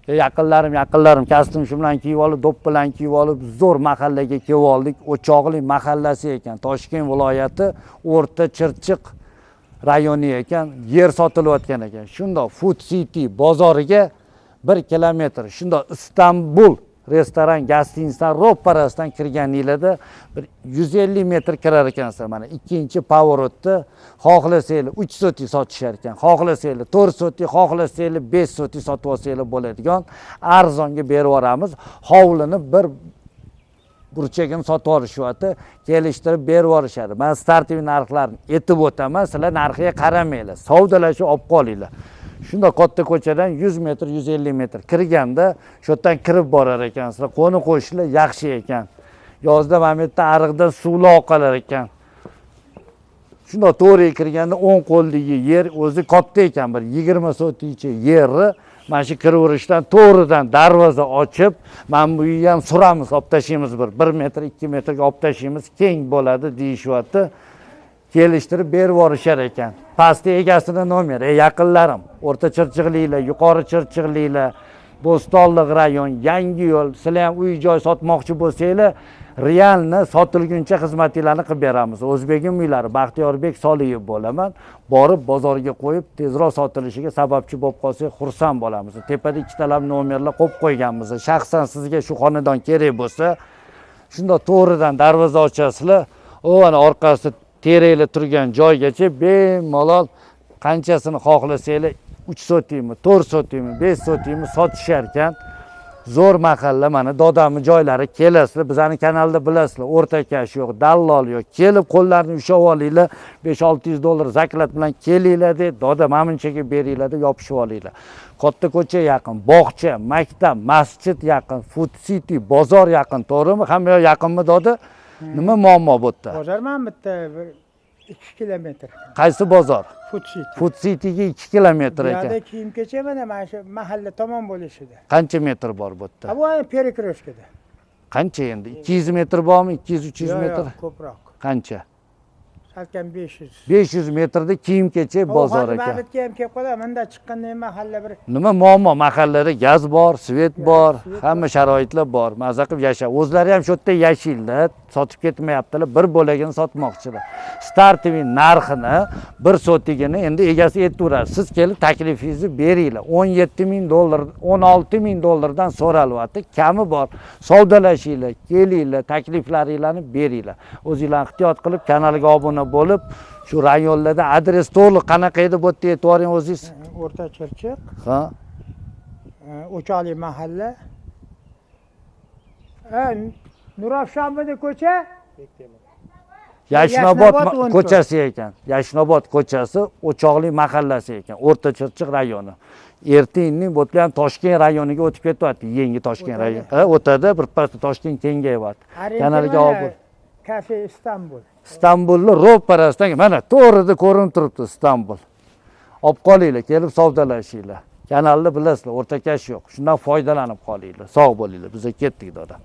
Yaqinlarim kostyum shu bilan kiyib olib, do'p bilan kiyib olib, zo'r mahallaga kelib oldik. O'choqli mahallasi ekan. Toshkent viloyati O'rta Chirchiq rayoni ekan. Yer sotilayotgan ekan. Shunda Food City bozoriga 1 kilometr. Shunda Istanbul restoran, gostinitsa ro'parasidan kirganingizda bir 150 metr kirar ekansizlar. Mana ikkinchi pavorotda xohlasanglar 3 sotik sotishar ekan. Xohlasanglar 4 sotik, xohlasanglar 5 sotik sotib olsanglar bo'ladigan arzonga berib yuboramiz. Hovlini bir burchagini sotib olishyapti, kelishtirib berib yuborishadi. Men startli narxlarni aytib o'taman, sizlar narxiga qaramanglar. Savdolashib olib qolinglar. Shunda katta ko'chadan 100 metr, 150 metr kirganda shu yerdan kirib borar ekansizlar. Qo'ni qo'shnilar yaxshi ekan. Yozda mana bu yerda ariqdan suvlar oqalar ekan. Shunda to'g'ri kirganda 10 qo'ldagi yer o'zi katta ekan, bir 20 sotikcha yerni mana shu kiraverishdan to'g'ridan darvoza ochib, mana bu ham suramiz, olib tashlaymiz, 1 metr, 2 metrga olib tashlaymiz, keng bo'ladi deyishyapti. Kelishtirib berib yuborishar ekan. Pastda egasini nomeri, yaqinlarim, O'rta Chirchiqliklar, Yuqori Chirchiqliklar, Bo'stonliq rayon, Yangiyo'l, sizlar ham uy joy sotmoqchi bo'lsanglar, realni sotilguncha xizmatinglarni qilib beramiz. O'zbekning uylari, Baxtiyorbek Soliyev bo'laman. Borib bozorga qo'yib, tezroq sotilishiga sababchi bo'lib qolsak, xursand bo'lamiz. Tepada ikkitalab nomerlar qo'yib qo'yganmiz. Shaxsan sizga shu xonadon kerak bo'lsa, shunda to'g'ridan darvoza ochasizlar. Ana orqasida teraklar turgan joygacha bemalol qanchasini xohlasanglar 3 sotikmi, 4 sotikmi, 5 sotikmi sotishar ekan. Zo'r mahalla, mana dodamni joylari kelasizlar. Bizning kanalda bilasizlar, o'rtakash yo'q, dallol yo'q. Kelib qo'llarni ushlab olinglar, 500-600 dollar zaklat bilan kelinglar deb, doda mamunchaga beringlar deb yopishib olinglar. Katta ko'cha yaqin, bog'cha, maktab, masjid yaqin, Food City bozor yaqin, to'g'rimi? Hamma yoq yaqinmi doda? Nima muammo bu yerda? Bozor mana bitta 2 kilometr. Qaysi bozor? Food City. Food Cityga 2 kilometr ekan. Yo'lda kiyim kecha mana shu mahalla tomon bo'lishida. Qancha metr bor bu yerda? Bu perikroshkada. Qancha endi? 200 metr bormi? 200-300 metr? Yo'q, ko'proq. Qancha? Salkam 500. 500 metrda kiyim kecha bozor ekan. Hozir ham kelib qoladi. Menda chiqqanda mahalla bir. Nima muammo? Mahallada gaz bor, svet bor, hamma sharoitlar bor. Maza qilib yashab. O'zlari ham shu yerda yashaylar, sotib ketmayaptilar. Bir bo'lagini sotmoqchilar. Startli narxini 1 sotigini endi egasi aytaveradi. Siz kelib taklifingizni beringlar. 17 ming dollar, 16 ming dollardan so'ralyapti. Kami bor. Savdolashinglar, kelinglar, takliflaringizni beringlar. O'zingizlar ehtiyot qilib kanalga obuna bo'lib, shu rayonlarda adres to'liq qanaqa edi bu yerda aytib yuboring o'zingiz. O'rta Chirchiq. Ha. O'choqli mahalla. Nurafshonbida ko'cha. Yashnobod ko'chasi ekan. Yashnobod ko'chasi, O'choqli mahallasi ekan. O'rta Chirchiq rayoni. Ertinning bu ham Toshkent rayoniga o'tib ketyapti. Yangi Toshkent rayoni. O'tadi, birpasda Toshkent kengayapti. Kanalga olib. Kafe Istanbul. Istanbulni ro'parasidan mana to'g'rida ko'rinib turibdi Istanbul. Olib qolinglar, kelib savdolashinglar. Kanalni bilasizlar, o'rtakash yo'q. Shundan foydalanib qolinglar. Sog' bo'linglar. Biz ketdik doda.